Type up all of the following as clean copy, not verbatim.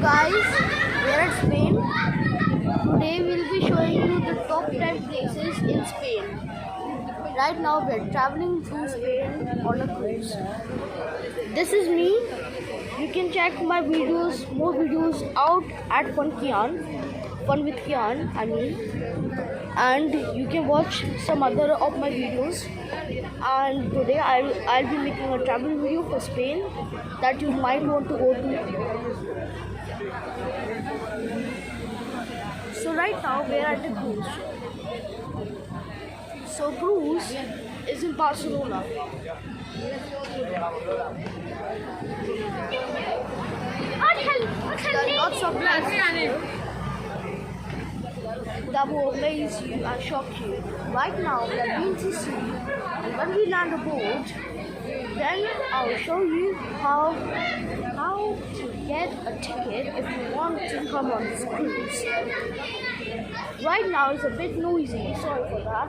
Guys, we are at Spain. Today we'll be showing you the top 10 places in Spain. Right now we are traveling through Spain on a cruise. This is me. You can check my videos, more videos out at Fun with Kian, and you can watch some other of my videos. And today I'll be making a travel video for Spain that you might want to go to. So right now we are at the cruise. So cruise is in Barcelona. There are lots of places that will amaze you and shock you. Right now we are going to see, and when we land aboard, then I'll show you how to get a ticket if you want to come on this cruise. Right now it's a bit noisy, sorry for that.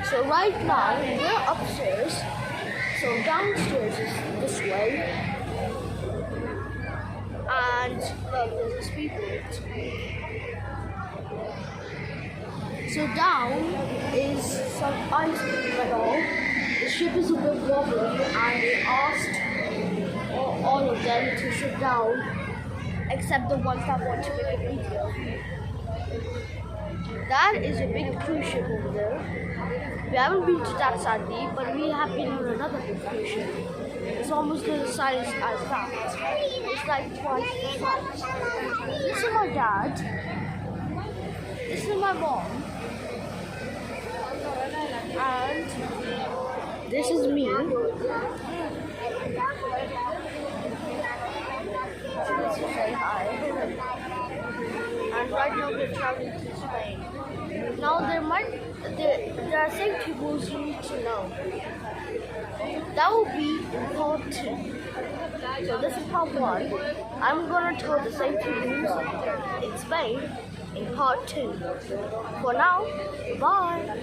So right now we're upstairs, so downstairs is this way, and there's a speedboat. So down is some ice cream and all. The ship is a bit wobbly and they asked all of them to sit down except the ones that want to make a video. That is a big cruise ship over there. We haven't been to that sadly, but we have been on another big cruise ship. It's almost the size as that. It's like twice the size. This is my dad. This is my mom. And this is me. Let's say hi. And right now we're traveling to Spain. Now there are safety rules you need to know. That will be in part 2. So this is part 1. I'm gonna tell the safety rules in Spain in part 2. For now, bye.